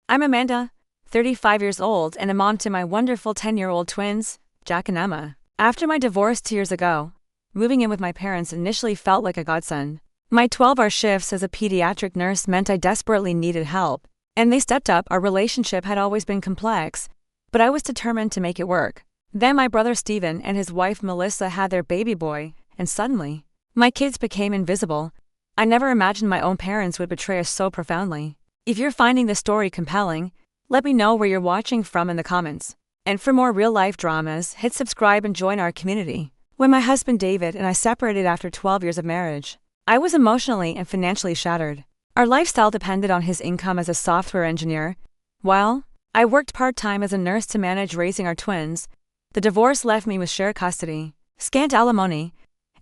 I'm Amanda, 35 years old and a mom to my wonderful 10-year-old twins, Jack and Emma. After my divorce 2 years ago, moving in with my parents initially felt like a godsend. My 12-hour shifts as a pediatric nurse meant I desperately needed help, and they stepped up. Our relationship had always been complex, but I was determined to make it work. Then my brother Steven and his wife Melissa had their baby boy, and suddenly, my kids became invisible. I never imagined my own parents would betray us so profoundly. If you're finding this story compelling, let me know where you're watching from in the comments. And for more real-life dramas, hit subscribe and join our community. When my husband David and I separated after 12 years of marriage, I was emotionally and financially shattered. Our lifestyle depended on his income as a software engineer, while I worked part-time as a nurse to manage raising our twins. The divorce left me with shared custody, scant alimony,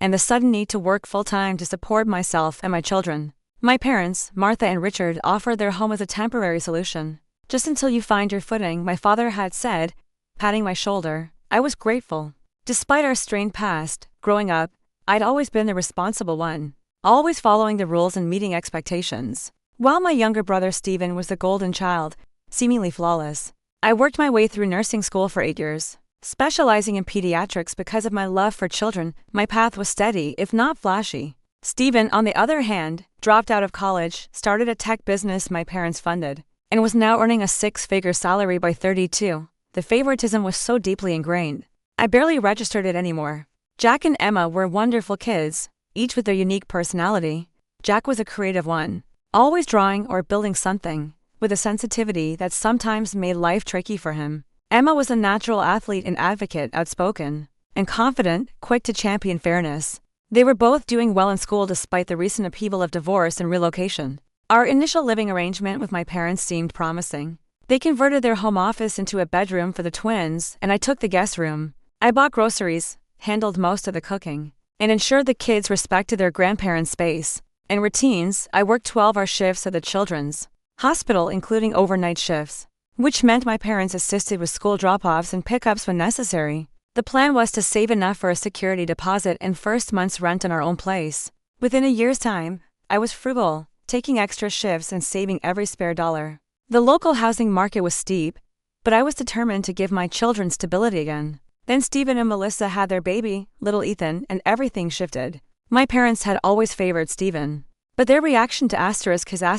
and the sudden need to work full-time to support myself and my children. My parents, Martha and Richard, offered their home as a temporary solution. Just until you find your footing, my father had said, patting my shoulder. I was grateful. Despite our strained past, growing up, I'd always been the responsible one, always following the rules and meeting expectations. While my younger brother Steven was the golden child, seemingly flawless. I worked my way through nursing school for 8 years, specializing in pediatrics because of my love for children. My path was steady, if not flashy. Steven, on the other hand, dropped out of college, started a tech business my parents funded, and was now earning a 6-figure salary by 32. The favoritism was so deeply ingrained, I barely registered it anymore. Jack and Emma were wonderful kids, each with their unique personality. Jack was a creative one, always drawing or building something, with a sensitivity that sometimes made life tricky for him. Emma was a natural athlete and advocate, outspoken and confident, quick to champion fairness. They were both doing well in school despite the recent upheaval of divorce and relocation. Our initial living arrangement with my parents seemed promising. They converted their home office into a bedroom for the twins, and I took the guest room. I bought groceries, handled most of the cooking, and ensured the kids respected their grandparents' space and routines. I worked 12-hour shifts at the children's hospital, including overnight shifts, which meant my parents assisted with school drop-offs and pickups when necessary. The plan was to save enough for a security deposit and first month's rent in our own place. Within a year's time, I was frugal, taking extra shifts and saving every spare dollar. The local housing market was steep, but I was determined to give my children stability again. Then Steven and Melissa had their baby, little Ethan, and everything shifted. My parents had always favored Steven, but their reaction to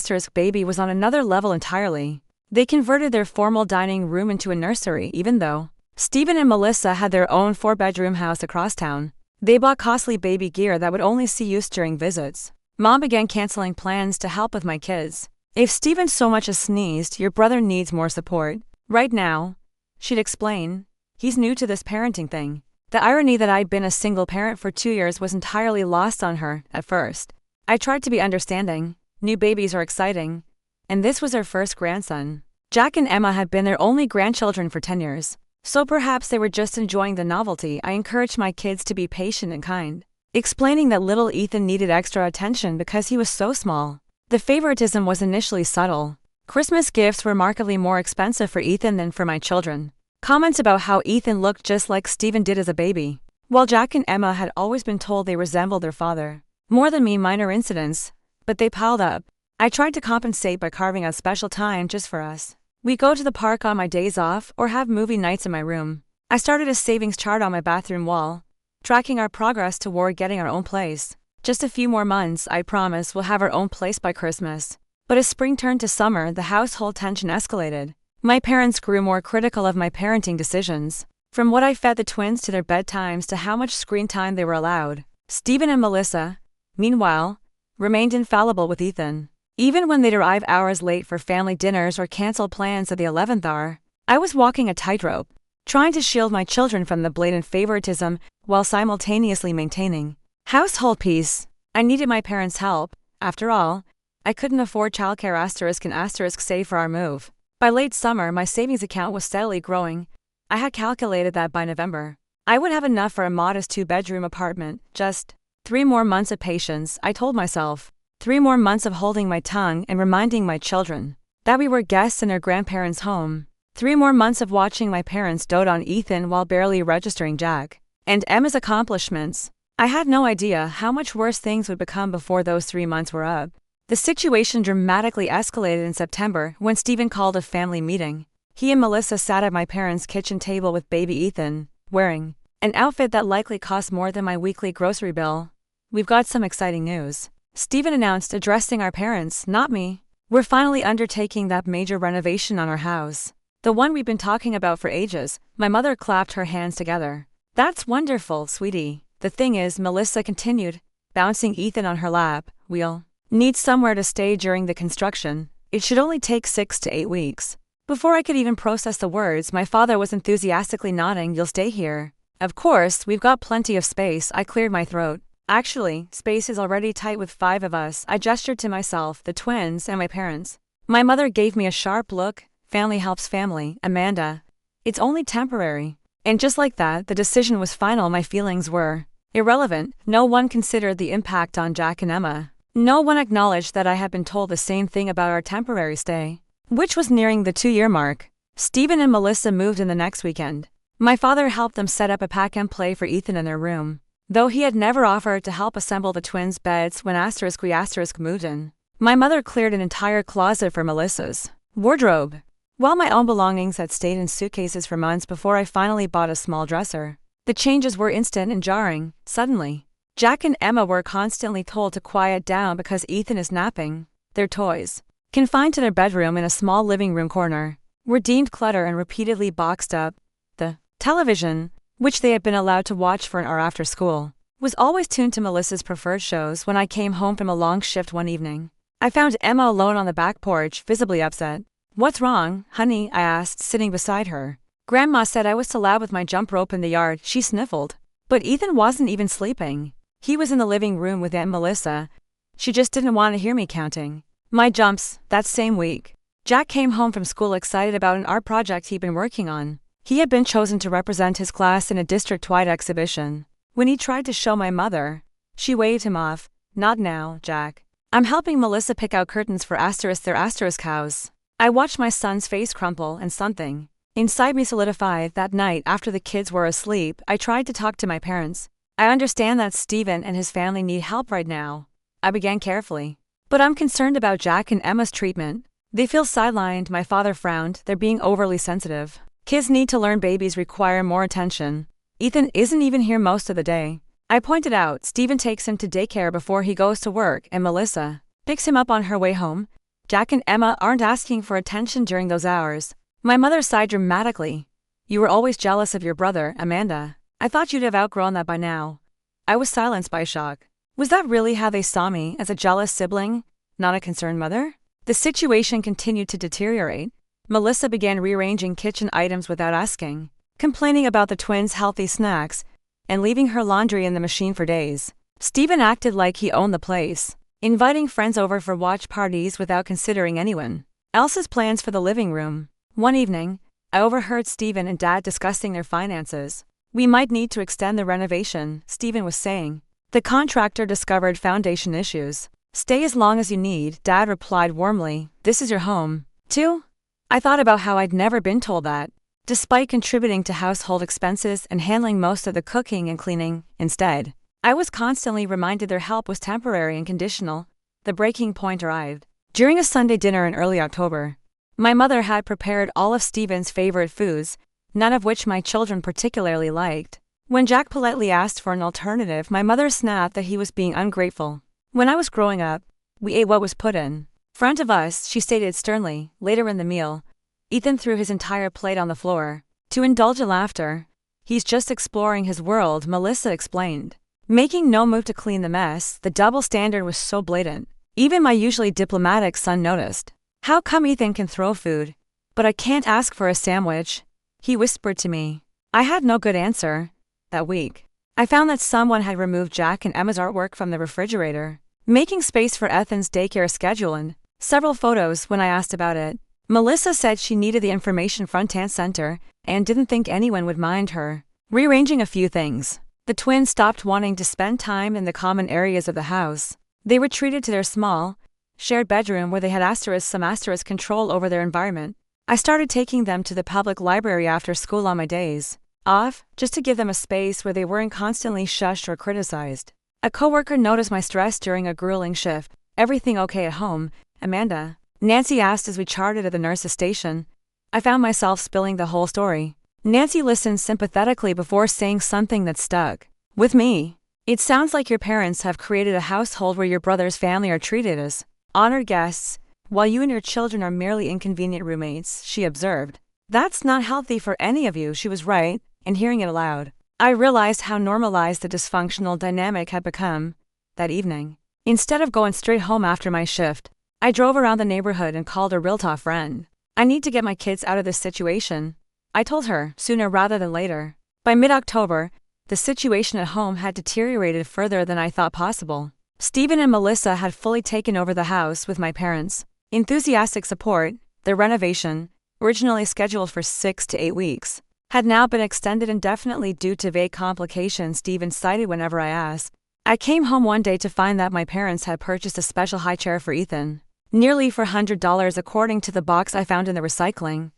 his baby was on another level entirely. They converted their formal dining room into a nursery, even though Steven and Melissa had their own 4-bedroom house across town. They bought costly baby gear that would only see use during visits. Mom began canceling plans to help with my kids. If Steven so much as sneezed, your brother needs more support. Right now, she'd explain. He's new to this parenting thing. The irony that I'd been a single parent for 2 years was entirely lost on her at first. I tried to be understanding. New babies are exciting, and this was our first grandson. Jack and Emma had been their only grandchildren for 10 years. So perhaps they were just enjoying the novelty. I encouraged my kids to be patient and kind, explaining that little Ethan needed extra attention because he was so small. The favoritism was initially subtle. Christmas gifts were markedly more expensive for Ethan than for my children. Comments about how Ethan looked just like Steven did as a baby, while Jack and Emma had always been told they resembled their father. More than me, minor incidents, but they piled up. I tried to compensate by carving out special time just for us. We go to the park on my days off or have movie nights in my room. I started a savings chart on my bathroom wall, tracking our progress toward getting our own place. Just a few more months, I promise we'll have our own place by Christmas. But as spring turned to summer, the household tension escalated. My parents grew more critical of my parenting decisions, from what I fed the twins to their bedtimes to how much screen time they were allowed. Steven and Melissa, meanwhile, remained infallible with Ethan. Even when they'd arrive hours late for family dinners or cancel plans at the 11th hour, I was walking a tightrope, trying to shield my children from the blatant favoritism while simultaneously maintaining household peace. I needed my parents' help. After all, I couldn't afford childcare *and save for our move. By late summer, my savings account was steadily growing. I had calculated that by November, I would have enough for a modest 2-bedroom apartment. Just 3 more months of patience, I told myself. 3 more months of holding my tongue and reminding my children that we were guests in their grandparents' home. 3 more months of watching my parents dote on Ethan while barely registering Jack and Emma's accomplishments. I had no idea how much worse things would become before those 3 months were up. The situation dramatically escalated in September when Stephen called a family meeting. He and Melissa sat at my parents' kitchen table with baby Ethan, wearing an outfit that likely cost more than my weekly grocery bill. "We've got some exciting news," Stephen announced, addressing our parents, not me. "We're finally undertaking that major renovation on our house. The one we've been talking about for ages." My mother clapped her hands together. "That's wonderful, sweetie. The thing is," Melissa continued, bouncing Ethan on her lap, "we'll need somewhere to stay during the construction. It should only take 6 to 8 weeks. Before I could even process the words, my father was enthusiastically nodding. "You'll stay here." "Of course, we've got plenty of space," I cleared my throat. "Actually, space is already tight with 5 of us." I gestured to myself, the twins, and my parents. My mother gave me a sharp look. "Family helps family, Amanda. It's only temporary." And just like that, the decision was final. My feelings were irrelevant. No one considered the impact on Jack and Emma. No one acknowledged that I had been told the same thing about our temporary stay, which was nearing the 2-year mark. Stephen and Melissa moved in the next weekend. My father helped them set up a pack-and-play for Ethan in their room, though he had never offered to help assemble the twins' beds when **we* moved in. My mother cleared an entire closet for Melissa's wardrobe, while my own belongings had stayed in suitcases for months before I finally bought a small dresser. The changes were instant and jarring. Suddenly, Jack and Emma were constantly told to quiet down because Ethan is napping. Their toys, confined to their bedroom in a small living room corner, were deemed clutter and repeatedly boxed up. The television, which they had been allowed to watch for an hour after school, was always tuned to Melissa's preferred shows. When I came home from a long shift one evening, I found Emma alone on the back porch, visibly upset. "What's wrong, honey?" I asked, sitting beside her. "Grandma said I was too loud with my jump rope in the yard," she sniffled. But Ethan wasn't even sleeping. He was in the living room with Aunt Melissa. She just didn't want to hear me counting my jumps. That same week, Jack came home from school excited about an art project he'd been working on. He had been chosen to represent his class in a district-wide exhibition. When he tried to show my mother, she waved him off. "Not now, Jack. I'm helping Melissa pick out curtains for their house." I watched my son's face crumple, and something inside me solidified. That night, after the kids were asleep, I tried to talk to my parents. "I understand that Stephen and his family need help right now," I began carefully, "but I'm concerned about Jack and Emma's treatment. They feel sidelined." My father frowned. "They're being overly sensitive. Kids need to learn babies require more attention. Ethan isn't even here most of the day." I pointed out, "Stephen takes him to daycare before he goes to work, and Melissa picks him up on her way home. Jack and Emma aren't asking for attention during those hours." My mother sighed dramatically. "You were always jealous of your brother, Amanda. I thought you'd have outgrown that by now." I was silenced by shock. Was that really how they saw me, as a jealous sibling, not a concerned mother? The situation continued to deteriorate. Melissa began rearranging kitchen items without asking, complaining about the twins' healthy snacks, and leaving her laundry in the machine for days. Stephen acted like he owned the place, inviting friends over for watch parties without considering anyone else's plans for the living room. One evening, I overheard Stephen and Dad discussing their finances. "We might need to extend the renovation," Stephen was saying. "The contractor discovered foundation issues." "Stay as long as you need," Dad replied warmly. "This is your home, too." I thought about how I'd never been told that. Despite contributing to household expenses and handling most of the cooking and cleaning, instead, I was constantly reminded their help was temporary and conditional. The breaking point arrived during a Sunday dinner in early October. My mother had prepared all of Stephen's favorite foods, none of which my children particularly liked. When Jack politely asked for an alternative, my mother snapped that he was being ungrateful. "When I was growing up, we ate what was put in front of us," she stated sternly. Later in the meal, Ethan threw his entire plate on the floor to indulge in laughter. "He's just exploring his world," Melissa explained, making no move to clean the mess. The double standard was so blatant. Even my usually diplomatic son noticed. "How come Ethan can throw food, but I can't ask for a sandwich?" he whispered to me. I had no good answer. That week, I found that someone had removed Jack and Emma's artwork from the refrigerator, making space for Ethan's daycare schedule and several photos. When I asked about it, Melissa said she needed the information front and center and didn't think anyone would mind her rearranging a few things. The twins stopped wanting to spend time in the common areas of the house. They retreated to their small, shared bedroom where they had some control over their environment. I started taking them to the public library after school on my days off, just to give them a space where they weren't constantly shushed or criticized. A coworker noticed my stress during a grueling shift. Everything okay at home, Amanda? Nancy asked as we chatted at the nurse's station. I found myself spilling the whole story. Nancy listened sympathetically before saying something that stuck with me. It sounds like your parents have created a household where your brother's family are treated as honored guests, while you and your children are merely inconvenient roommates, she observed. That's not healthy for any of you, she was right, and hearing it aloud, I realized how normalized the dysfunctional dynamic had become. That evening, instead of going straight home after my shift, I drove around the neighborhood and called a realtor friend. I need to get my kids out of this situation, I told her, sooner rather than later. By mid-October, the situation at home had deteriorated further than I thought possible. Stephen and Melissa had fully taken over the house with my parents' enthusiastic support. The renovation, originally scheduled for 6 to 8 weeks, had now been extended indefinitely due to vague complications Stephen cited whenever I asked. I came home one day to find that my parents had purchased a special high chair for Ethan, nearly $400 according to the box I found in the recycling.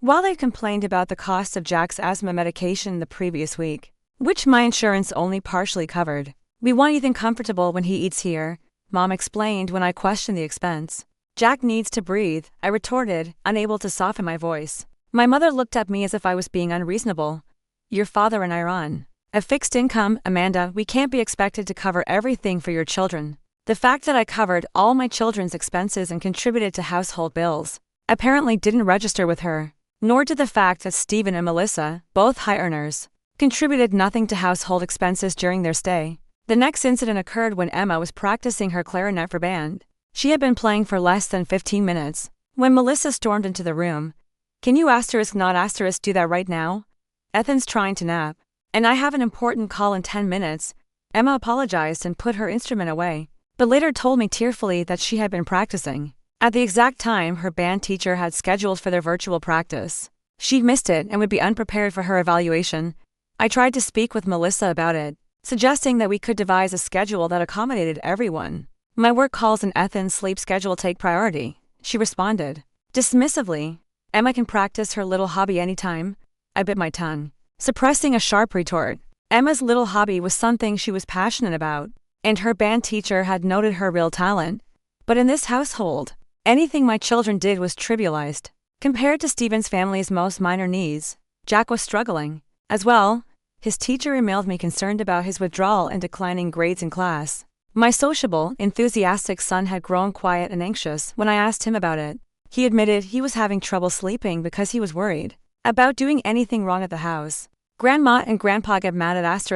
While they complained about the cost of Jack's asthma medication the previous week, which my insurance only partially covered. We want Ethan comfortable when he eats here, Mom explained when I questioned the expense. Jack needs to breathe, I retorted, unable to soften my voice. My mother looked at me as if I was being unreasonable. Your father and I are on a fixed income, Amanda. We can't be expected to cover everything for your children. The fact that I covered all my children's expenses and contributed to household bills apparently didn't register with her, nor did the fact that Stephen and Melissa, both high earners, contributed nothing to household expenses during their stay. The next incident occurred when Emma was practicing her clarinet for band. She had been playing for less than 15 minutes when Melissa stormed into the room. Can you not do that right now? Ethan's trying to nap, and I have an important call in 10 minutes. Emma apologized and put her instrument away, but later told me tearfully that she had been practicing at the exact time her band teacher had scheduled for their virtual practice. She'd missed it and would be unprepared for her evaluation. I tried to speak with Melissa about it, suggesting that we could devise a schedule that accommodated everyone. My work calls and Ethan's sleep schedule take priority, she responded. Dismissively, Emma can practice her little hobby anytime. I bit my tongue, suppressing a sharp retort. Emma's little hobby was something she was passionate about, and her band teacher had noted her real talent. But in this household, anything my children did was trivialized. Compared to Stephen's family's most minor needs, Jack was struggling. As well, his teacher emailed me concerned about his withdrawal and declining grades in class. My sociable, enthusiastic son had grown quiet and anxious when I asked him about it. He admitted he was having trouble sleeping because he was worried about doing anything wrong at the house. Grandma and Grandpa get mad at us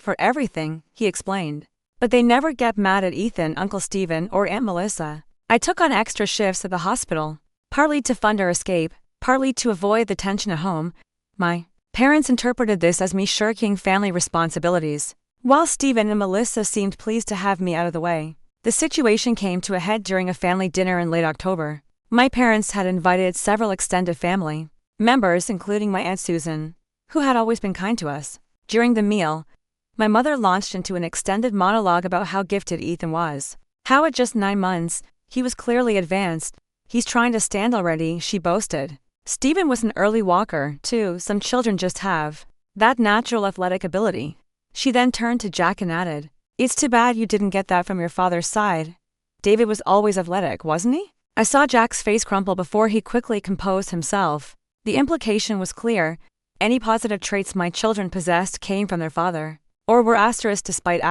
for everything, he explained. But they never get mad at Ethan, Uncle Stephen, or Aunt Melissa. I took on extra shifts at the hospital, partly to fund our escape, partly to avoid the tension at home. My parents interpreted this as me shirking family responsibilities. While Stephen and Melissa seemed pleased to have me out of the way, the situation came to a head during a family dinner in late October. My parents had invited several extended family members, including my Aunt Susan, who had always been kind to us. During the meal, my mother launched into an extended monologue about how gifted Ethan was. How at just 9 months, he was clearly advanced. He's trying to stand already, she boasted. Stephen was an early walker, too. Some children just have that natural athletic ability. She then turned to Jack and added, It's too bad you didn't get that from your father's side. David was always athletic, wasn't he? I saw Jack's face crumple before he quickly composed himself. The implication was clear. Any positive traits my children possessed came from their father, or were despite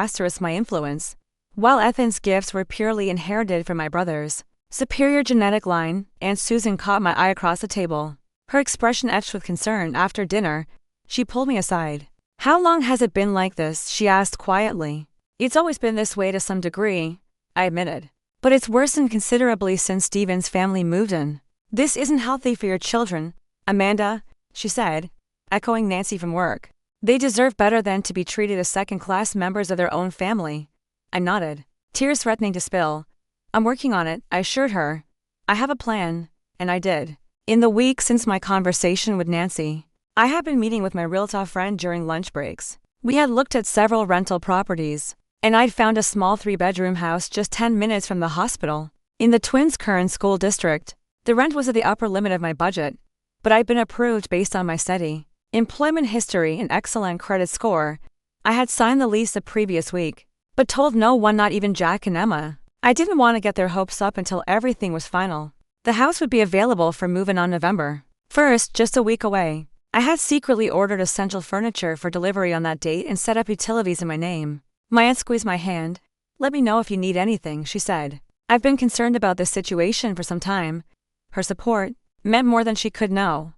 my influence, while Ethan's gifts were purely inherited from my brothers. Superior genetic line. Aunt Susan caught my eye across the table, her expression etched with concern. After dinner, she pulled me aside. How long has it been like this? She asked quietly. It's always been this way to some degree, I admitted. But it's worsened considerably since Stephen's family moved in. This isn't healthy for your children, Amanda, she said, echoing Nancy from work. They deserve better than to be treated as second-class members of their own family. I nodded, tears threatening to spill. I'm working on it, I assured her. I have a plan, and I did. In the week since my conversation with Nancy, I had been meeting with my realtor friend during lunch breaks. We had looked at several rental properties, and I'd found a small 3-bedroom house just 10 minutes from the hospital. In the twins' current school district, the rent was at the upper limit of my budget, but I'd been approved based on my steady employment history and excellent credit score. I had signed the lease the previous week, but told no one, not even Jack and Emma. I didn't want to get their hopes up until everything was final. The house would be available for move-in on November 1st, just a week away. I had secretly ordered essential furniture for delivery on that date and set up utilities in my name. My aunt squeezed my hand. "Let me know if you need anything," she said. I've been concerned about this situation for some time. Her support meant more than she could know.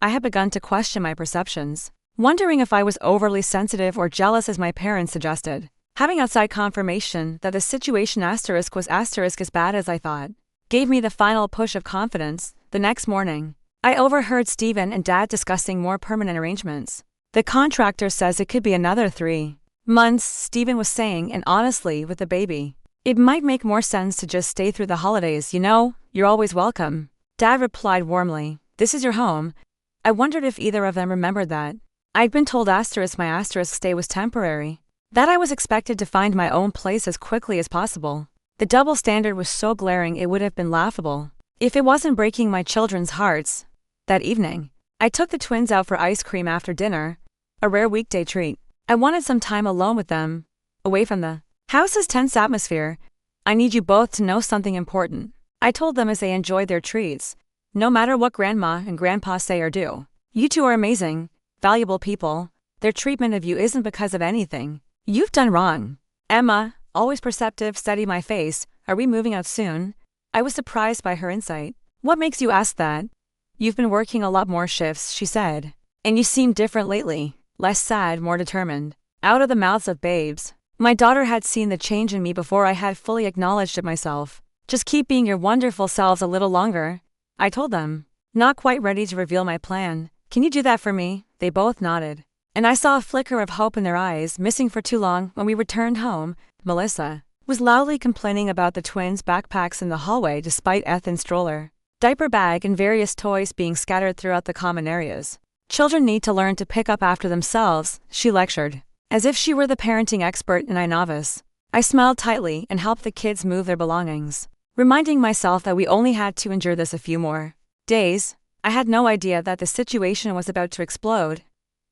I had begun to question my perceptions, wondering if I was overly sensitive or jealous as my parents suggested. Having outside confirmation that the situation was as bad as I thought gave me the final push of confidence. The next morning, I overheard Stephen and Dad discussing more permanent arrangements. "The contractor says it could be another 3 months, Stephen was saying, "and honestly, with the baby, it might make more sense to just stay through the holidays. You know, you're always welcome." Dad replied warmly, "This is your home." I wondered if either of them remembered that. I'd been told my stay was temporary, that I was expected to find my own place as quickly as possible. The double standard was so glaring it would have been laughable if it wasn't breaking my children's hearts. That evening, I took the twins out for ice cream after dinner, a rare weekday treat. I wanted some time alone with them, away from the house's tense atmosphere. "I need you both to know something important," I told them as they enjoyed their treats. "No matter what Grandma and Grandpa say or do, you two are amazing, valuable people. Their treatment of you isn't because of anything you've done wrong." Emma, always perceptive, studied my face. "Are we moving out soon?" I was surprised by her insight. "What makes you ask that?" "You've been working a lot more shifts," she said. "And you seem different lately, less sad, more determined." Out of the mouths of babes, my daughter had seen the change in me before I had fully acknowledged it myself. "Just keep being your wonderful selves a little longer," I told them, not quite ready to reveal my plan. "Can you do that for me?" They both nodded, and I saw a flicker of hope in their eyes. Missing for too long, when we returned home, Melissa was loudly complaining about the twins' backpacks in the hallway despite Ethan's stroller, diaper bag, and various toys being scattered throughout the common areas. "Children need to learn to pick up after themselves," she lectured, as if she were the parenting expert and I novice. I smiled tightly and helped the kids move their belongings, reminding myself that we only had to endure this a few more days. I had no idea that the situation was about to explode,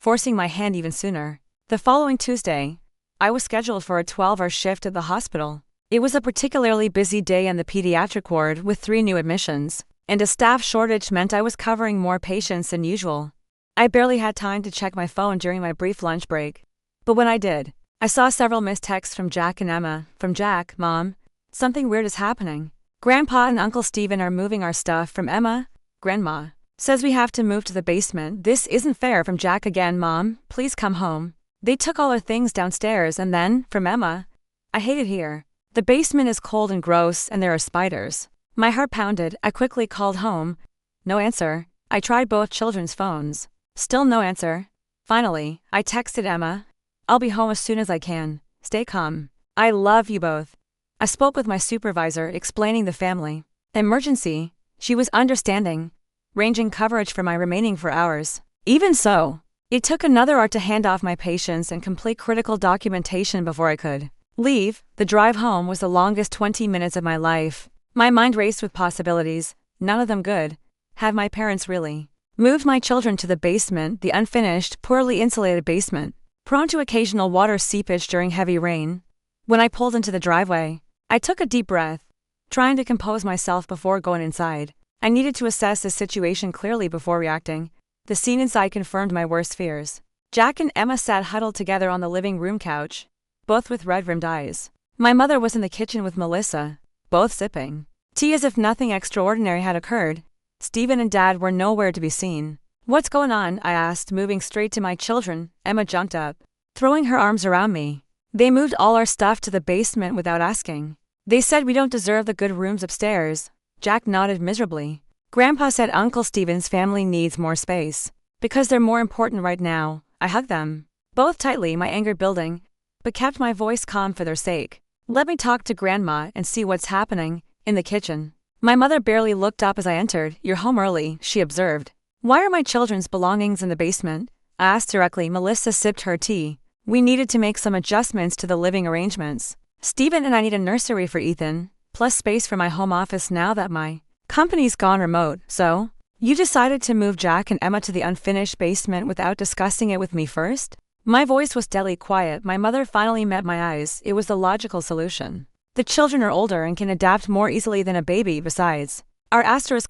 forcing my hand even sooner. The following Tuesday, I was scheduled for a 12-hour shift at the hospital. It was a particularly busy day in the pediatric ward with 3 new admissions, and a staff shortage meant I was covering more patients than usual. I barely had time to check my phone during my brief lunch break. But when I did, I saw several missed texts from Jack and Emma. From Jack: "Mom, something weird is happening. Grandpa and Uncle Stephen are moving our stuff." From Emma: "Grandma says we have to move to the basement. This isn't fair." From Jack again: "Mom, please come home. They took all our things downstairs." And then, from Emma: "I hate it here. The basement is cold and gross and there are spiders." My heart pounded. I quickly called home. No answer. I tried both children's phones. Still no answer. Finally, I texted Emma: "I'll be home as soon as I can. Stay calm. I love you both." I spoke with my supervisor, explaining the family emergency. She was understanding, ranging coverage for my remaining 4 hours. Even so, it took another hour to hand off my patients and complete critical documentation before I could leave. The drive home was the longest 20 minutes of my life. My mind raced with possibilities, none of them good. Had my parents really moved my children to the basement, the unfinished, poorly insulated basement, prone to occasional water seepage during heavy rain? When I pulled into the driveway, I took a deep breath, trying to compose myself before going inside. I needed to assess the situation clearly before reacting. The scene inside confirmed my worst fears. Jack and Emma sat huddled together on the living room couch, both with red-rimmed eyes. My mother was in the kitchen with Melissa, both sipping tea as if nothing extraordinary had occurred. Stephen and Dad were nowhere to be seen. "What's going on?" I asked, moving straight to my children. Emma jumped up, throwing her arms around me. "They moved all our stuff to the basement without asking. They said we don't deserve the good rooms upstairs." Jack nodded miserably. "Grandpa said Uncle Stephen's family needs more space, because they're more important right now." I hugged them, both tightly, my anger building, but kept my voice calm for their sake. "Let me talk to Grandma and see what's happening." In the kitchen, my mother barely looked up as I entered. "You're home early," she observed. "Why are my children's belongings in the basement?" I asked directly. Melissa sipped her tea. "We needed to make some adjustments to the living arrangements. Stephen and I need a nursery for Ethan, plus space for my home office now that my company's gone remote." "So, you decided to move Jack and Emma to the unfinished basement without discussing it with me first?" My voice was deadly quiet. My mother finally met my eyes. "It was the logical solution. The children are older and can adapt more easily than a baby. Besides, our other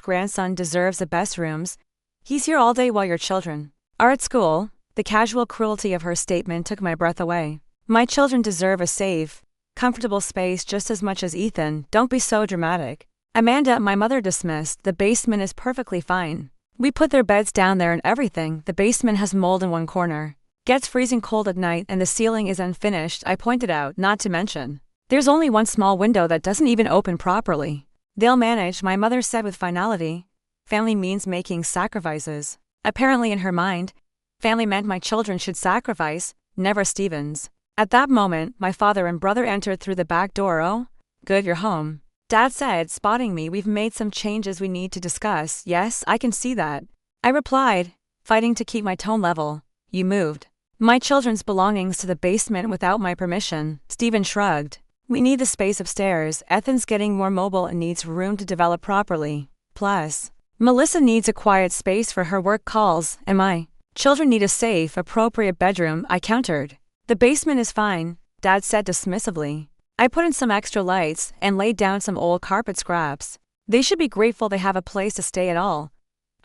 grandson deserves the best rooms. He's here all day while your children are at school. The casual cruelty of her statement took my breath away. My children deserve a safe, comfortable space just as much as Ethan. Don't be so dramatic. Amanda, my mother dismissed. The basement is perfectly fine. We put their beds down there and everything. The basement has mold in one corner. Gets freezing cold at night and the ceiling is unfinished, I pointed out, not to mention there's only one small window that doesn't even open properly. They'll manage, my mother said with finality. Family means making sacrifices. Apparently in her mind, family meant my children should sacrifice, never Stephen's. At that moment, my father and brother entered through the back door. Oh, good, you're home. Dad said, spotting me. We've made some changes we need to discuss. Yes, I can see that. I replied, fighting to keep my tone level. You moved my children's belongings to the basement without my permission. Stephen shrugged. We need the space upstairs. Ethan's getting more mobile and needs room to develop properly. Plus, Melissa needs a quiet space for her work calls, and my children need a safe, appropriate bedroom, I countered. The basement is fine, Dad said dismissively. I put in some extra lights and laid down some old carpet scraps. They should be grateful they have a place to stay at all.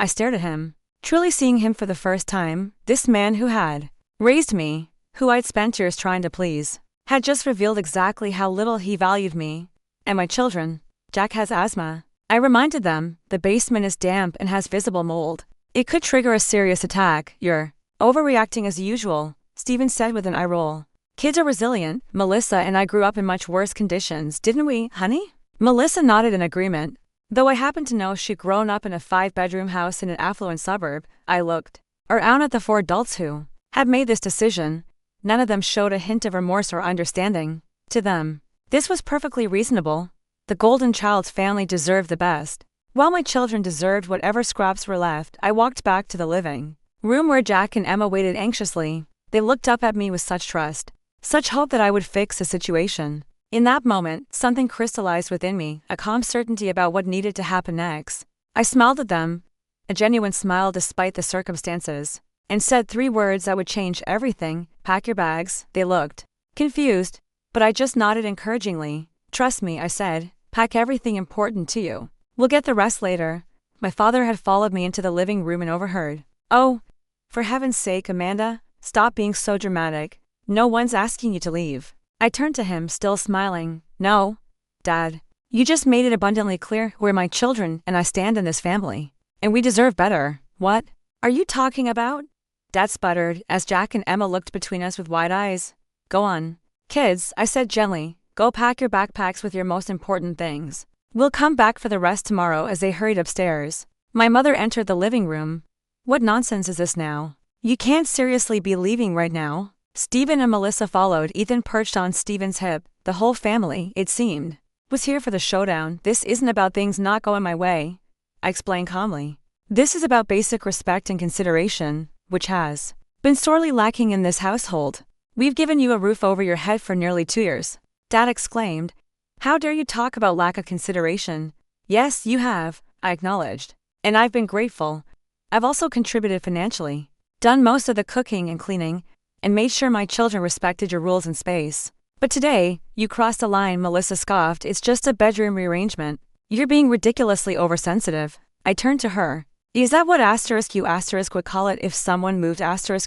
I stared at him, truly seeing him for the first time. This man who had raised me, who I'd spent years trying to please, had just revealed exactly how little he valued me. And my children. Jack has asthma. I reminded them, the basement is damp and has visible mold. It could trigger a serious attack. You're overreacting as usual, Stephen said with an eye roll. Kids are resilient. Melissa and I grew up in much worse conditions, didn't we, honey? Melissa nodded in agreement. Though I happened to know she'd grown up in a 5-bedroom house in an affluent suburb, I looked around at the 4 adults who had made this decision. None of them showed a hint of remorse or understanding. To them, this was perfectly reasonable. The golden child's family deserved the best. While my children deserved whatever scraps were left, I walked back to the living room where Jack and Emma waited anxiously. They looked up at me with such trust, such hope that I would fix the situation. In that moment, something crystallized within me, a calm certainty about what needed to happen next. I smiled at them, a genuine smile despite the circumstances, and said 3 words that would change everything. Pack your bags. They looked confused, but I just nodded encouragingly. Trust me, I said, pack everything important to you. We'll get the rest later. My father had followed me into the living room and overheard. Oh, for heaven's sake, Amanda, stop being so dramatic. No one's asking you to leave. I turned to him, still smiling. No, Dad. You just made it abundantly clear we're my children and I stand in this family. And we deserve better. What are you talking about? Dad sputtered as Jack and Emma looked between us with wide eyes. Go on. Kids, I said gently, go pack your backpacks with your most important things. We'll come back for the rest tomorrow. As they hurried upstairs, my mother entered the living room. What nonsense is this now? You can't seriously be leaving right now. Stephen and Melissa followed. Ethan perched on Stephen's hip. The whole family, it seemed, was here for the showdown. This isn't about things not going my way, I explained calmly. This is about basic respect and consideration, which has been sorely lacking in this household. We've given you a roof over your head for nearly 2 years. Dad exclaimed. How dare you talk about lack of consideration? Yes, you have, I acknowledged. And I've been grateful. I've also contributed financially, done most of the cooking and cleaning, and made sure my children respected your rules and space. But today, you crossed a line, Melissa scoffed. It's just a bedroom rearrangement. You're being ridiculously oversensitive. I turned to her. Is that what you would call it if someone moved your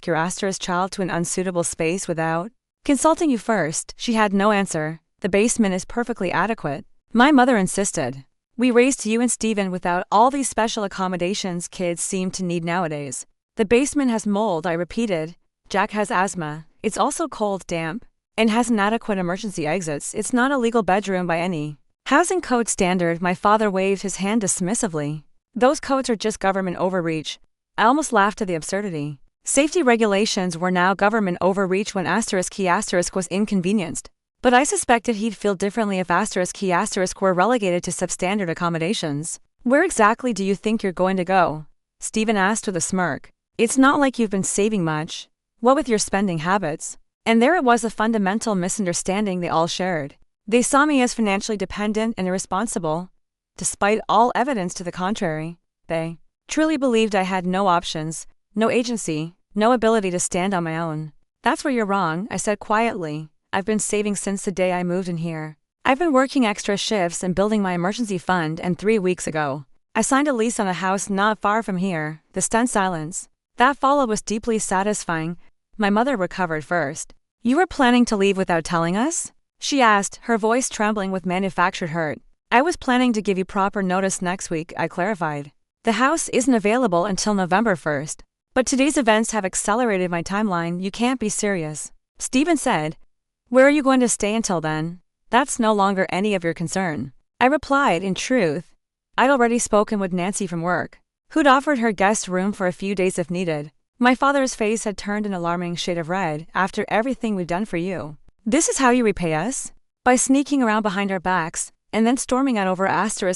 child to an unsuitable space without consulting you first? She had no answer. The basement is perfectly adequate, my mother insisted. We raised you and Stephen without all these special accommodations kids seem to need nowadays. The basement has mold, I repeated. Jack has asthma. It's also cold, damp, and has inadequate emergency exits. It's not a legal bedroom by any housing code standard. My father waved his hand dismissively. Those codes are just government overreach. I almost laughed at the absurdity. Safety regulations were now government overreach when *** was inconvenienced. But I suspected he'd feel differently if *** were relegated to substandard accommodations. Where exactly do you think you're going to go? Stephen asked with a smirk. It's not like you've been saving much. What with your spending habits? And there it was, a fundamental misunderstanding they all shared. They saw me as financially dependent and irresponsible. Despite all evidence to the contrary, they truly believed I had no options, no agency, no ability to stand on my own. That's where you're wrong, I said quietly. I've been saving since the day I moved in here. I've been working extra shifts and building my emergency fund, and 3 weeks ago, I signed a lease on a house not far from here." The stunned silence that followed was deeply satisfying. My mother recovered first. "You were planning to leave without telling us?" she asked, her voice trembling with manufactured hurt. "I was planning to give you proper notice next week," I clarified. "The house isn't available until November 1st. But today's events have accelerated my timeline. You can't be serious." Stephen said. "Where are you going to stay until then? That's no longer any of your concern." I replied, in truth, I'd already spoken with Nancy from work, who'd offered her guest room for a few days if needed. My father's face had turned an alarming shade of red. "After everything we've done for you, this is how you repay us? By sneaking around behind our backs, and then storming out over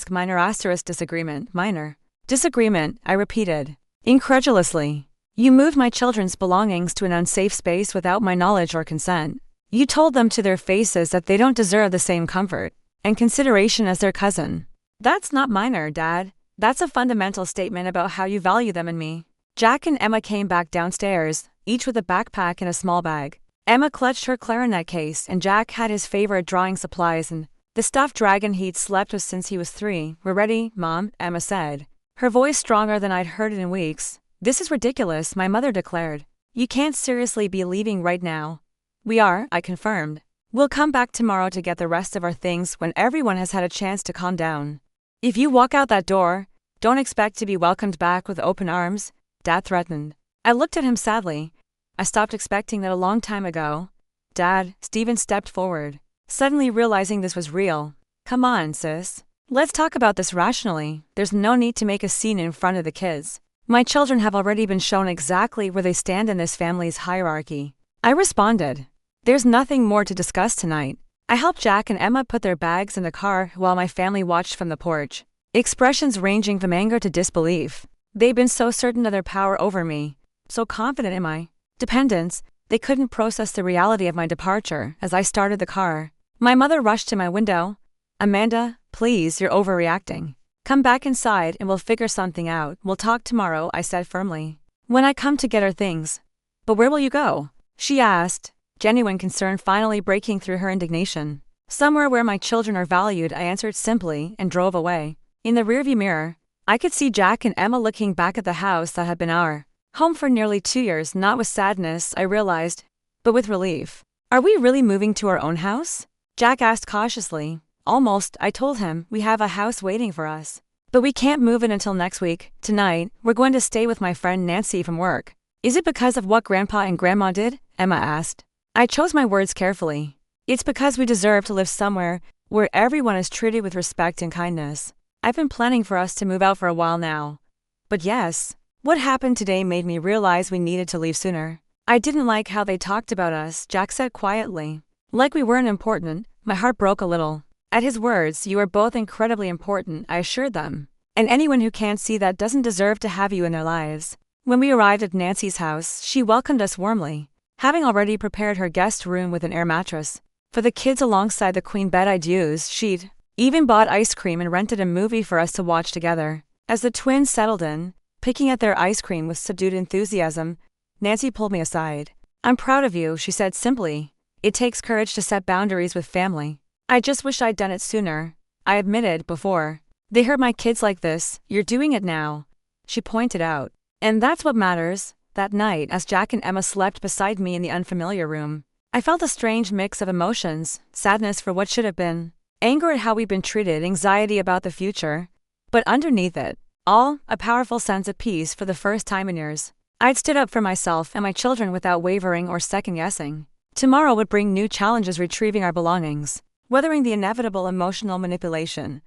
minor disagreement, minor disagreement," I repeated, incredulously. "You moved my children's belongings to an unsafe space without my knowledge or consent. You told them to their faces that they don't deserve the same comfort and consideration as their cousin. That's not minor, Dad. That's a fundamental statement about how you value them and me." Jack and Emma came back downstairs, each with a backpack and a small bag. Emma clutched her clarinet case, and Jack had his favorite drawing supplies and the stuffed dragon he'd slept with since he was 3. "We're ready, Mom," Emma said, her voice stronger than I'd heard it in weeks. "This is ridiculous," my mother declared. "You can't seriously be leaving right now." "We are," I confirmed. "We'll come back tomorrow to get the rest of our things when everyone has had a chance to calm down. If you walk out that door, don't expect to be welcomed back with open arms," Dad threatened. I looked at him sadly. I stopped expecting that a long time ago. "Dad," Stephen stepped forward, suddenly realizing this was real. "Come on, sis. Let's talk about this rationally. There's no need to make a scene in front of the kids. My children have already been shown exactly where they stand in this family's hierarchy." I responded. "There's nothing more to discuss tonight." I helped Jack and Emma put their bags in the car while my family watched from the porch, expressions ranging from anger to disbelief. They'd been so certain of their power over me, so confident in my dependence, they couldn't process the reality of my departure. As I started the car, my mother rushed to my window. "Amanda, please, you're overreacting. Come back inside and we'll figure something out. We'll talk tomorrow," I said firmly. "When I come to get our things." "But where will you go?" she asked, genuine concern finally breaking through her indignation. "Somewhere where my children are valued," I answered simply, and drove away. In the rearview mirror, I could see Jack and Emma looking back at the house that had been our home for nearly 2 years, not with sadness, I realized, but with relief. "Are we really moving to our own house?" Jack asked cautiously. "Almost," I told him. "We have a house waiting for us. But we can't move in until next week. Tonight, we're going to stay with my friend Nancy from work." "Is it because of what Grandpa and Grandma did?" Emma asked. I chose my words carefully. "It's because we deserve to live somewhere where everyone is treated with respect and kindness. I've been planning for us to move out for a while now. But yes, what happened today made me realize we needed to leave sooner." "I didn't like how they talked about us," Jack said quietly. "Like we weren't important." My heart broke a little. At his words, "You are both incredibly important," I assured them. "And anyone who can't see that doesn't deserve to have you in their lives." When we arrived at Nancy's house, she welcomed us warmly, having already prepared her guest room with an air mattress for the kids alongside the queen bed I'd used. She'd even bought ice cream and rented a movie for us to watch together. As the twins settled in, picking at their ice cream with subdued enthusiasm, Nancy pulled me aside. "I'm proud of you," she said simply. "It takes courage to set boundaries with family." "I just wish I'd done it sooner," I admitted, "before they hurt my kids like this." "You're doing it now," she pointed out. "And that's what matters." That night, as Jack and Emma slept beside me in the unfamiliar room, I felt a strange mix of emotions: sadness for what should have been, anger at how we'd been treated, anxiety about the future. But underneath it all, a powerful sense of peace. For the first time in years, I'd stood up for myself and my children without wavering or second-guessing. Tomorrow would bring new challenges: retrieving our belongings, weathering the inevitable emotional manipulation,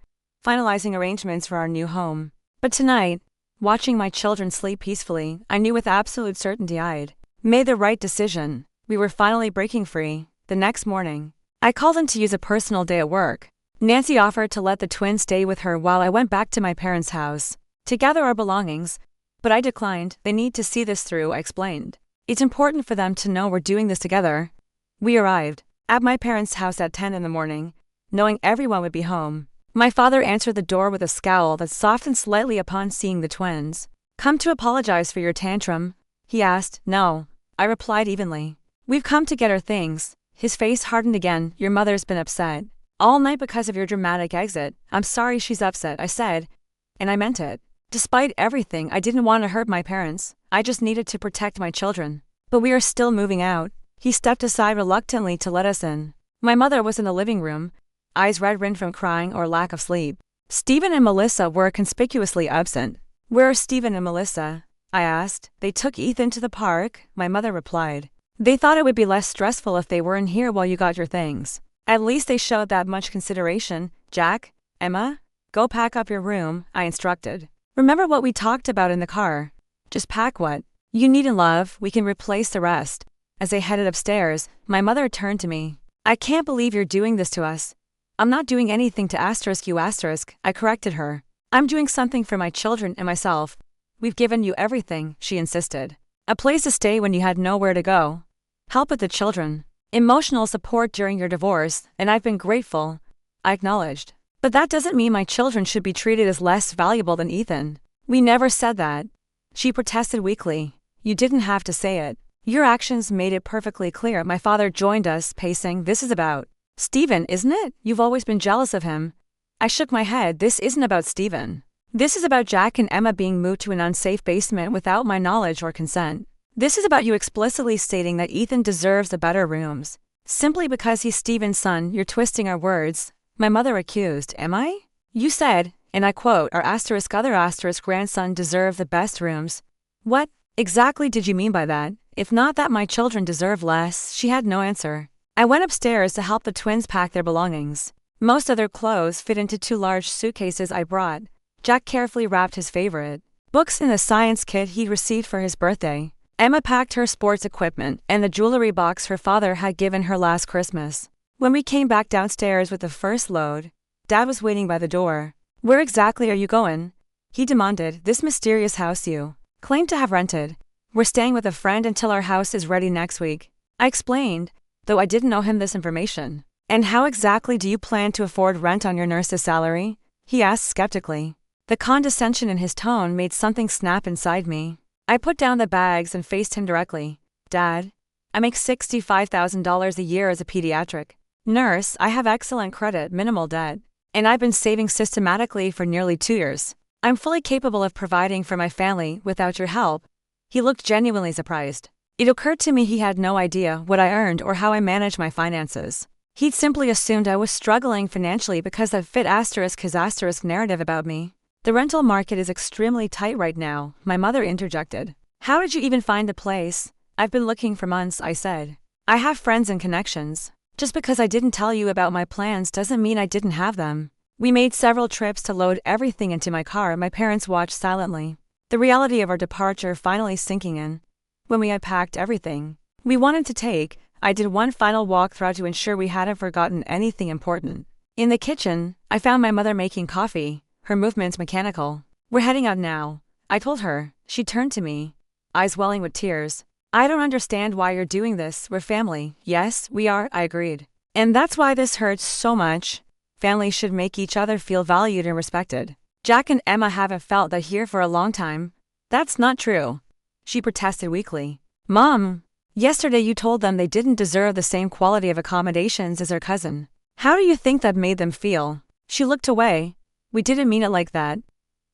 finalizing arrangements for our new home. But tonight, watching my children sleep peacefully, I knew with absolute certainty I'd made the right decision. We were finally breaking free. The next morning, I called in to use a personal day at work. Nancy offered to let the twins stay with her while I went back to my parents' house to gather our belongings, but I declined. "They need to see this through," I explained. "It's important for them to know we're doing this together." We arrived at my parents' house at 10 in the morning, knowing everyone would be home. My father answered the door with a scowl that softened slightly upon seeing the twins. "Come to apologize for your tantrum?" he asked. "No," I replied evenly. "We've come to get our things." His face hardened again. Your mother's been upset all night because of your dramatic exit. I'm sorry she's upset, I said. And I meant it. Despite everything, I didn't want to hurt my parents. I just needed to protect my children. But we are still moving out. He stepped aside reluctantly to let us in. My mother was in the living room, eyes red-rimmed from crying or lack of sleep. Stephen and Melissa were conspicuously absent. Where are Stephen and Melissa? I asked. They took Ethan to the park, my mother replied. They thought it would be less stressful if they weren't here while you got your things. At least they showed that much consideration. Jack, Emma, go pack up your room, I instructed. Remember what we talked about in the car. Just pack what you need and love, we can replace the rest. As they headed upstairs, my mother turned to me. I can't believe you're doing this to us. I'm not doing anything to you, I corrected her. I'm doing something for my children and myself. We've given you everything, she insisted. A place to stay when you had nowhere to go. Help with the children. Emotional support during your divorce, and I've been grateful, I acknowledged. But that doesn't mean my children should be treated as less valuable than Ethan. We never said that. She protested weakly. You didn't have to say it. Your actions made it perfectly clear. My father joined us, pacing. This is about Stephen, isn't it? You've always been jealous of him. I shook my head. This isn't about Stephen. This is about Jack and Emma being moved to an unsafe basement without my knowledge or consent. This is about you explicitly stating that Ethan deserves the better rooms. Simply because he's Stephen's son, you're twisting our words, my mother accused. Am I? You said, and I quote, our other grandson deserve the best rooms. What exactly did you mean by that? If not that my children deserve less, she had no answer. I went upstairs to help the twins pack their belongings. Most of their clothes fit into 2 large suitcases I brought. Jack carefully wrapped his favorite books in the science kit he received for his birthday. Emma packed her sports equipment and the jewelry box her father had given her last Christmas. When we came back downstairs with the first load, Dad was waiting by the door. Where exactly are you going? He demanded. This mysterious house you claim to have rented. We're staying with a friend until our house is ready next week. I explained, though I didn't know him this information. And how exactly do you plan to afford rent on your nurse's salary? He asked skeptically. The condescension in his tone made something snap inside me. I put down the bags and faced him directly. Dad, I make $65,000 a year as a pediatric nurse. I have excellent credit, minimal debt, and I've been saving systematically for nearly 2 years. I'm fully capable of providing for my family without your help. He looked genuinely surprised. It occurred to me he had no idea what I earned or how I managed my finances. He'd simply assumed I was struggling financially because that fit his narrative about me. The rental market is extremely tight right now, my mother interjected. How did you even find a place? I've been looking for months, I said. I have friends and connections. Just because I didn't tell you about my plans doesn't mean I didn't have them. We made several trips to load everything into my car. My parents watched silently, the reality of our departure finally sinking in. When we had packed everything we wanted to take, I did one final walk through to ensure we hadn't forgotten anything important. In the kitchen, I found my mother making coffee, her movements mechanical. We're heading out now, I told her. She turned to me, eyes welling with tears. I don't understand why you're doing this. We're family. Yes, we are, I agreed. And that's why this hurts so much. Families should make each other feel valued and respected. Jack and Emma haven't felt that here for a long time. That's not true. She protested weakly. Mom, yesterday you told them they didn't deserve the same quality of accommodations as their cousin. How do you think that made them feel? She looked away. We didn't mean it like that.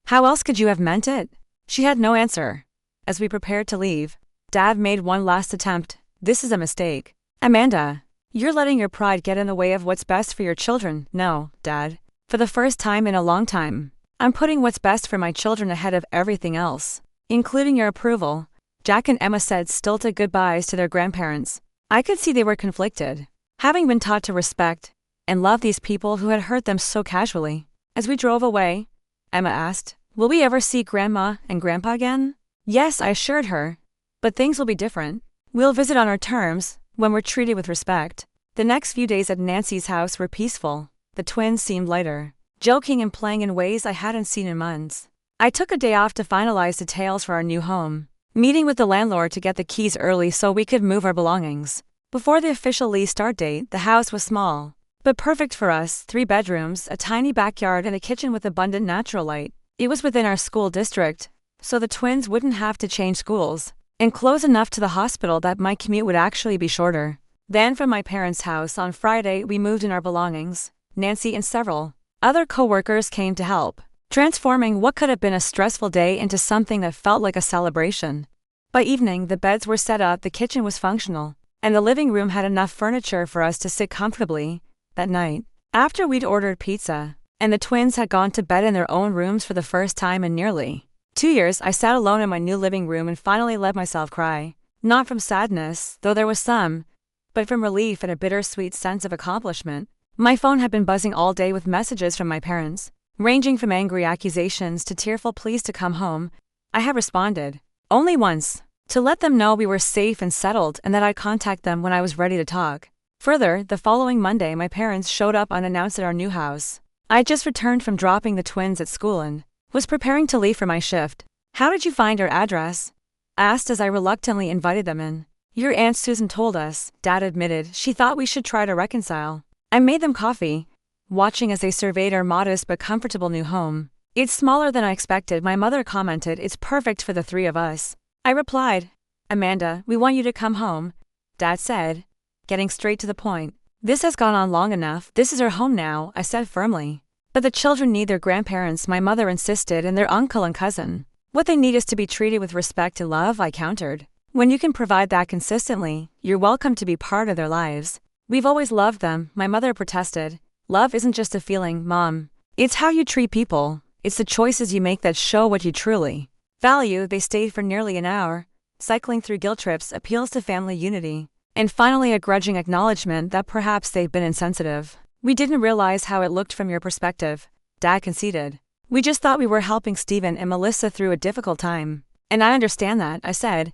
How else could you have meant it? She had no answer. As we prepared to leave, Dad made one last attempt. This is a mistake. Amanda, you're letting your pride get in the way of what's best for your children. No, Dad. For the first time in a long time, I'm putting what's best for my children ahead of everything else, including your approval. Jack and Emma said stilted goodbyes to their grandparents. I could see they were conflicted, having been taught to respect and love these people who had hurt them so casually. As we drove away, Emma asked, will we ever see Grandma and Grandpa again? Yes, I assured her. But things will be different. We'll visit on our terms, when we're treated with respect. The next few days at Nancy's house were peaceful. The twins seemed lighter, joking and playing in ways I hadn't seen in months. I took a day off to finalize details for our new home, meeting with the landlord to get the keys early so we could move our belongings. Before the official lease start date, the house was small, but perfect for us. 3 bedrooms, a tiny backyard and a kitchen with abundant natural light. It was within our school district, so the twins wouldn't have to change schools, and close enough to the hospital that my commute would actually be shorter. Then from my parents' house on Friday we moved in our belongings. Nancy and several other co-workers came to help, transforming what could have been a stressful day into something that felt like a celebration. By evening the beds were set up, the kitchen was functional, and the living room had enough furniture for us to sit comfortably. That night, after we'd ordered pizza, and the twins had gone to bed in their own rooms for the first time in nearly 2 years, I sat alone in my new living room and finally let myself cry. Not from sadness, though there was some, but from relief and a bittersweet sense of accomplishment. My phone had been buzzing all day with messages from my parents, ranging from angry accusations to tearful pleas to come home. I had responded, only once, to let them know we were safe and settled and that I'd contact them when I was ready to talk. Further, the following Monday my parents showed up unannounced at our new house. I had just returned from dropping the twins at school and was preparing to leave for my shift. How did you find our address? I asked as I reluctantly invited them in. Your Aunt Susan told us, Dad admitted. She thought we should try to reconcile. I made them coffee, watching as they surveyed our modest but comfortable new home. It's smaller than I expected, my mother commented. It's perfect for the three of us. I replied, Amanda, we want you to come home, Dad said, getting straight to the point. This has gone on long enough. This is our home now, I said firmly. But the children need their grandparents, my mother insisted, and their uncle and cousin. What they need is to be treated with respect and love, I countered. When you can provide that consistently, you're welcome to be part of their lives. We've always loved them, my mother protested. Love isn't just a feeling, Mom. It's how you treat people. It's the choices you make that show what you truly value. They stayed for nearly an hour, cycling through guilt trips, appeals to family unity, and finally a grudging acknowledgement that perhaps they've been insensitive. We didn't realize how it looked from your perspective, Dad conceded. We just thought we were helping Stephen and Melissa through a difficult time. And I understand that, I said.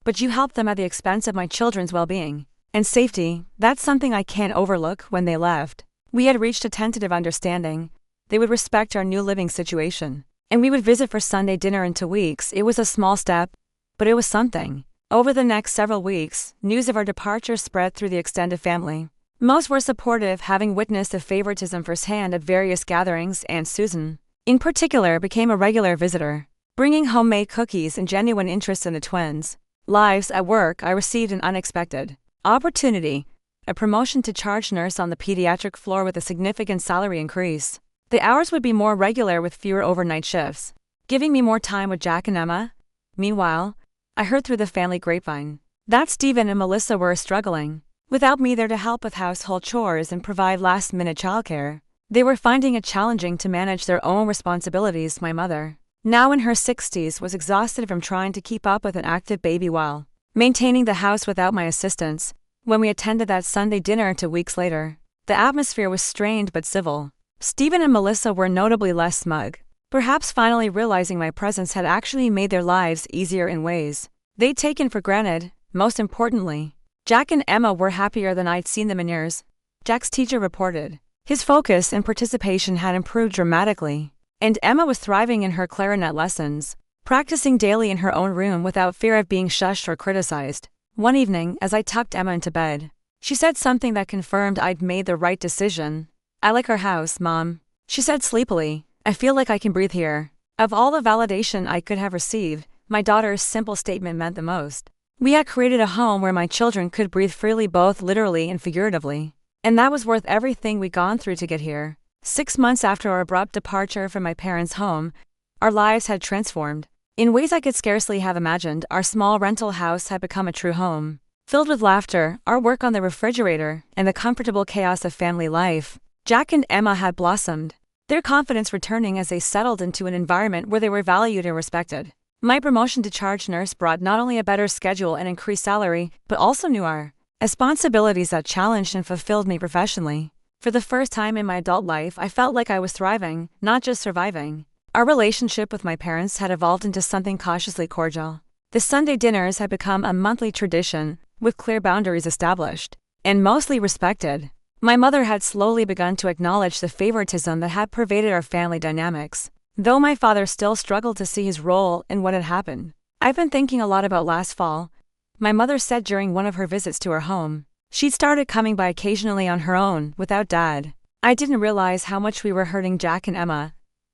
But you helped them at the expense of my children's well-being and safety. That's something I can't overlook. When they left, we had reached a tentative understanding. They would respect our new living situation, and we would visit for Sunday dinner in 2 weeks. It was a small step, but it was something. Over the next several weeks, news of our departure spread through the extended family. Most were supportive, having witnessed the favoritism firsthand at various gatherings. Aunt Susan, in particular, became a regular visitor, bringing homemade cookies and genuine interest in the twins' lives. At work, I received an unexpected opportunity, a promotion to charge nurse on the pediatric floor with a significant salary increase. The hours would be more regular with fewer overnight shifts, giving me more time with Jack and Emma. Meanwhile, I heard through the family grapevine that Stephen and Melissa were struggling. Without me there to help with household chores and provide last-minute childcare, they were finding it challenging to manage their own responsibilities. My mother, now in her 60s, was exhausted from trying to keep up with an active baby while maintaining the house without my assistance. When we attended that Sunday dinner 2 weeks later, the atmosphere was strained but civil. Stephen and Melissa were notably less smug, perhaps finally realizing my presence had actually made their lives easier in ways they'd taken for granted. Most importantly, Jack and Emma were happier than I'd seen them in years. Jack's teacher reported his focus and participation had improved dramatically, and Emma was thriving in her clarinet lessons, practicing daily in her own room without fear of being shushed or criticized. One evening, as I tucked Emma into bed, she said something that confirmed I'd made the right decision. I like our house, Mom, she said sleepily. I feel like I can breathe here. Of all the validation I could have received, my daughter's simple statement meant the most. We had created a home where my children could breathe freely, both literally and figuratively. And that was worth everything we'd gone through to get here. 6 months after our abrupt departure from my parents' home, our lives had transformed. In ways I could scarcely have imagined, our small rental house had become a true home, filled with laughter, our work on the refrigerator, and the comfortable chaos of family life. Jack and Emma had blossomed, their confidence returning as they settled into an environment where they were valued and respected. My promotion to charge nurse brought not only a better schedule and increased salary, but also new responsibilities that challenged and fulfilled me professionally. For the first time in my adult life, I felt like I was thriving, not just surviving. Our relationship with my parents had evolved into something cautiously cordial. The Sunday dinners had become a monthly tradition, with clear boundaries established and mostly respected. My mother had slowly begun to acknowledge the favoritism that had pervaded our family dynamics, though my father still struggled to see his role in what had happened. I've been thinking a lot about last fall, my mother said during one of her visits to our home. She'd started coming by occasionally on her own, without Dad. I didn't realize how much we were hurting Jack and Emma.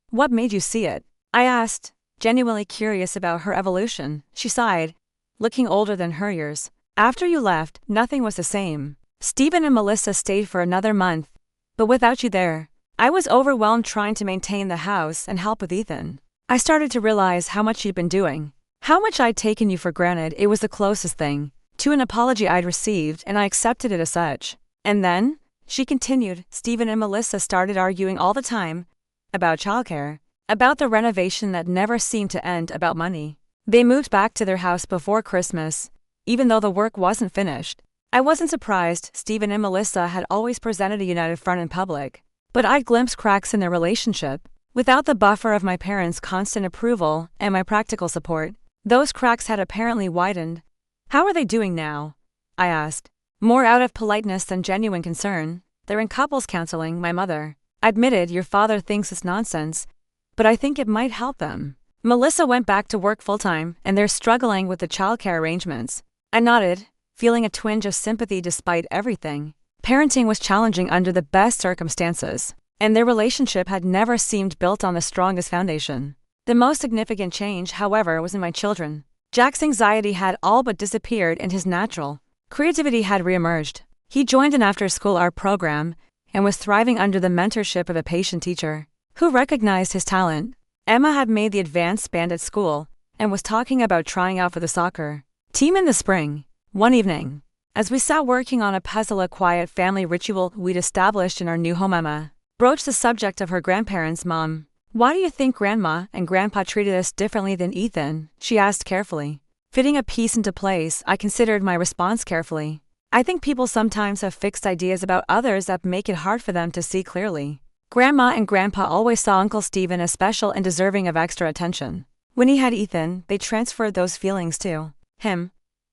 What made you see it? I asked, genuinely curious about her evolution. She sighed, looking older than her years. After you left, nothing was the same. Stephen and Melissa stayed for another month. But without you there, I was overwhelmed trying to maintain the house and help with Ethan. I started to realize how much you'd been doing. How much I'd taken you for granted. It was the closest thing to an apology I'd received, and I accepted it as such. And then, she continued, Stephen and Melissa started arguing all the time. About childcare. About the renovation that never seemed to end, about money. They moved back to their house before Christmas, even though the work wasn't finished. I wasn't surprised. Stephen and Melissa had always presented a united front in public, but I'd glimpsed cracks in their relationship. Without the buffer of my parents' constant approval and my practical support, those cracks had apparently widened. How are they doing now? I asked, more out of politeness than genuine concern. They're in couples counseling, my mother admitted. Your father thinks it's nonsense, but I think it might help them. Melissa went back to work full-time, and they're struggling with the childcare arrangements. I nodded, feeling a twinge of sympathy despite everything. Parenting was challenging under the best circumstances, and their relationship had never seemed built on the strongest foundation. The most significant change, however, was in my children. Jack's anxiety had all but disappeared and his natural creativity had reemerged. He joined an after-school art program and was thriving under the mentorship of a patient teacher who recognized his talent. Emma had made the advanced band at school and was talking about trying out for the soccer team in the spring. One evening, as we sat working on a puzzle, a quiet family ritual we'd established in our new home, Emma broached the subject of her grandparents. Mom, why do you think Grandma and Grandpa treated us differently than Ethan? She asked carefully. Fitting a piece into place, I considered my response carefully. I think people sometimes have fixed ideas about others that make it hard for them to see clearly. Grandma and Grandpa always saw Uncle Stephen as special and deserving of extra attention. When he had Ethan, they transferred those feelings to him.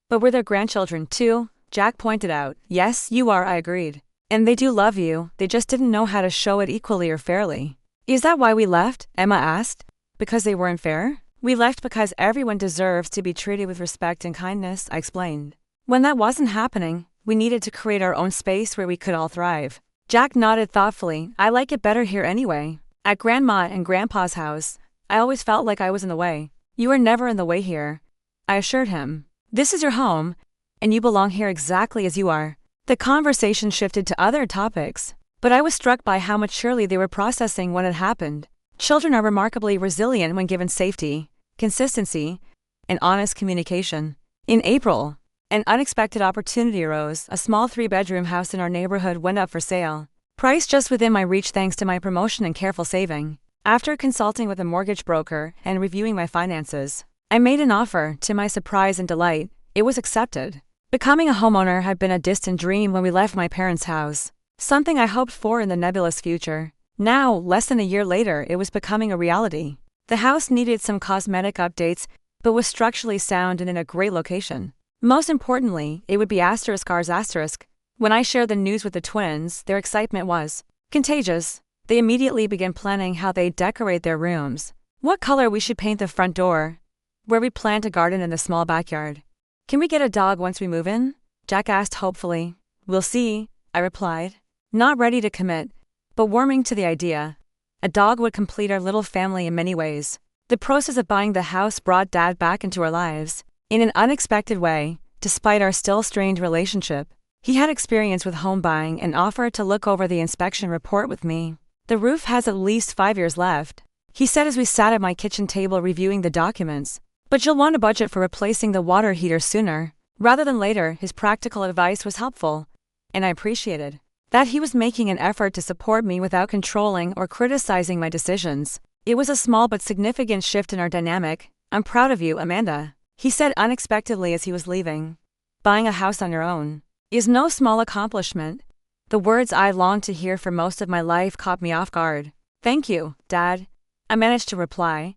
But we're their grandchildren too, Jack pointed out. Yes, you are, I agreed. And they do love you, they just didn't know how to show it equally or fairly. Is that why we left? Emma asked. Because they weren't fair? We left because everyone deserves to be treated with respect and kindness, I explained. When that wasn't happening, we needed to create our own space where we could all thrive. Jack nodded thoughtfully. I like it better here anyway. At Grandma and Grandpa's house, I always felt like I was in the way. You are never in the way here, I assured him. This is your home, and you belong here exactly as you are. The conversation shifted to other topics, but I was struck by how maturely they were processing what had happened. Children are remarkably resilient when given safety, consistency, and honest communication. In April, an unexpected opportunity arose. A small 3-bedroom house in our neighborhood went up for sale, priced just within my reach thanks to my promotion and careful saving. After consulting with a mortgage broker and reviewing my finances, I made an offer. To my surprise and delight, it was accepted. Becoming a homeowner had been a distant dream when we left my parents' house, something I hoped for in the nebulous future. Now, less than a year later, it was becoming a reality. The house needed some cosmetic updates, but was structurally sound and in a great location. Most importantly, it would be ****. When I shared the news with the twins, their excitement was contagious. They immediately began planning how they'd decorate their rooms, what color we should paint the front door, where we planned a garden in the small backyard. Can we get a dog once we move in? Jack asked hopefully. We'll see, I replied, not ready to commit, but warming to the idea. A dog would complete our little family in many ways. The process of buying the house brought Dad back into our lives in an unexpected way. Despite our still strained relationship, he had experience with home buying and offered to look over the inspection report with me. The roof has at least 5 years left, he said as we sat at my kitchen table reviewing the documents. But you'll want a budget for replacing the water heater sooner rather than later. His practical advice was helpful, and I appreciated that he was making an effort to support me without controlling or criticizing my decisions. It was a small but significant shift in our dynamic. I'm proud of you, Amanda, he said unexpectedly as he was leaving. Buying a house on your own is no small accomplishment. The words I longed to hear for most of my life caught me off guard. Thank you, Dad, I managed to reply.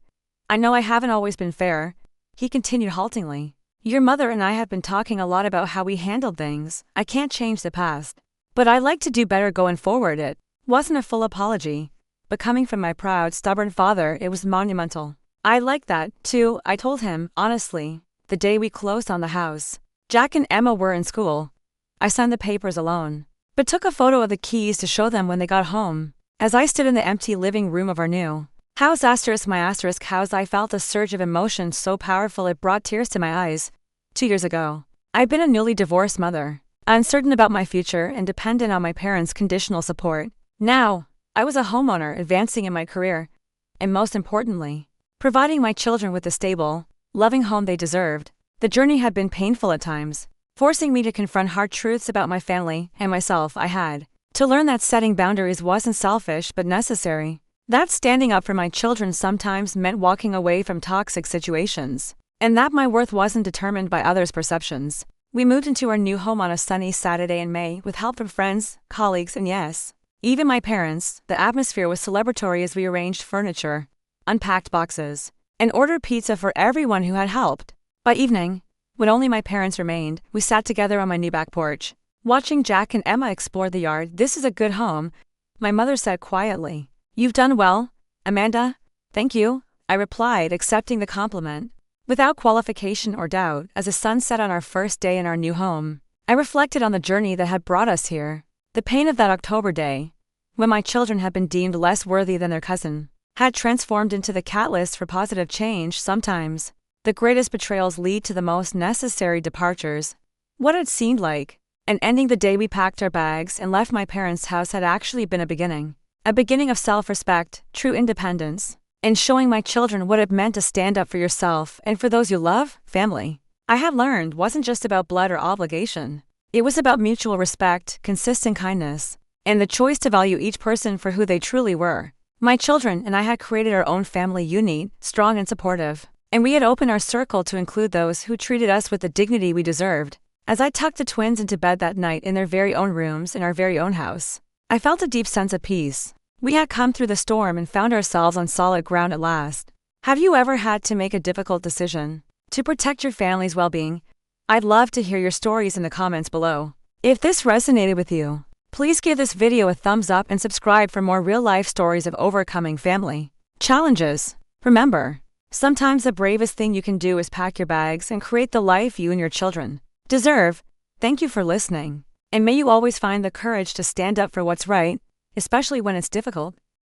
I know I haven't always been fair, he continued haltingly. Your mother and I have been talking a lot about how we handled things. I can't change the past, but I'd like to do better going forward. It wasn't a full apology, but coming from my proud, stubborn father, it was monumental. I like that, too, I told him, honestly. The day we closed on the house, Jack and Emma were in school. I signed the papers alone, but took a photo of the keys to show them when they got home. As I stood in the empty living room of our new house house, I felt a surge of emotion so powerful it brought tears to my eyes. 2 years ago, I'd been a newly divorced mother, uncertain about my future and dependent on my parents' conditional support. Now, I was a homeowner advancing in my career, and most importantly, providing my children with the stable, loving home they deserved. The journey had been painful at times, forcing me to confront hard truths about my family and myself. I had to learn that setting boundaries wasn't selfish but necessary. That standing up for my children sometimes meant walking away from toxic situations, and that my worth wasn't determined by others' perceptions. We moved into our new home on a sunny Saturday in May with help from friends, colleagues, and yes, even my parents. The atmosphere was celebratory as we arranged furniture, unpacked boxes, and ordered pizza for everyone who had helped. By evening, when only my parents remained, we sat together on my new back porch, watching Jack and Emma explore the yard. "This is a good home," my mother said quietly. "You've done well, Amanda." "Thank you," I replied, accepting the compliment without qualification or doubt. As the sun set on our first day in our new home, I reflected on the journey that had brought us here. The pain of that October day, when my children had been deemed less worthy than their cousin, had transformed into the catalyst for positive change. Sometimes, the greatest betrayals lead to the most necessary departures. What it seemed like an ending the day we packed our bags and left my parents' house had actually been a beginning of self-respect, true independence, and showing my children what it meant to stand up for yourself and for those you love. Family, I had learned, wasn't just about blood or obligation. It was about mutual respect, consistent kindness, and the choice to value each person for who they truly were. My children and I had created our own family unit, strong and supportive, and we had opened our circle to include those who treated us with the dignity we deserved. As I tucked the twins into bed that night in their very own rooms in our very own house, I felt a deep sense of peace. We had come through the storm and found ourselves on solid ground at last. Have you ever had to make a difficult decision to protect your family's well-being? I'd love to hear your stories in the comments below. If this resonated with you, please give this video a thumbs up and subscribe for more real-life stories of overcoming family challenges. Remember, sometimes the bravest thing you can do is pack your bags and create the life you and your children deserve. Thank you for listening, and may you always find the courage to stand up for what's right, especially when it's difficult.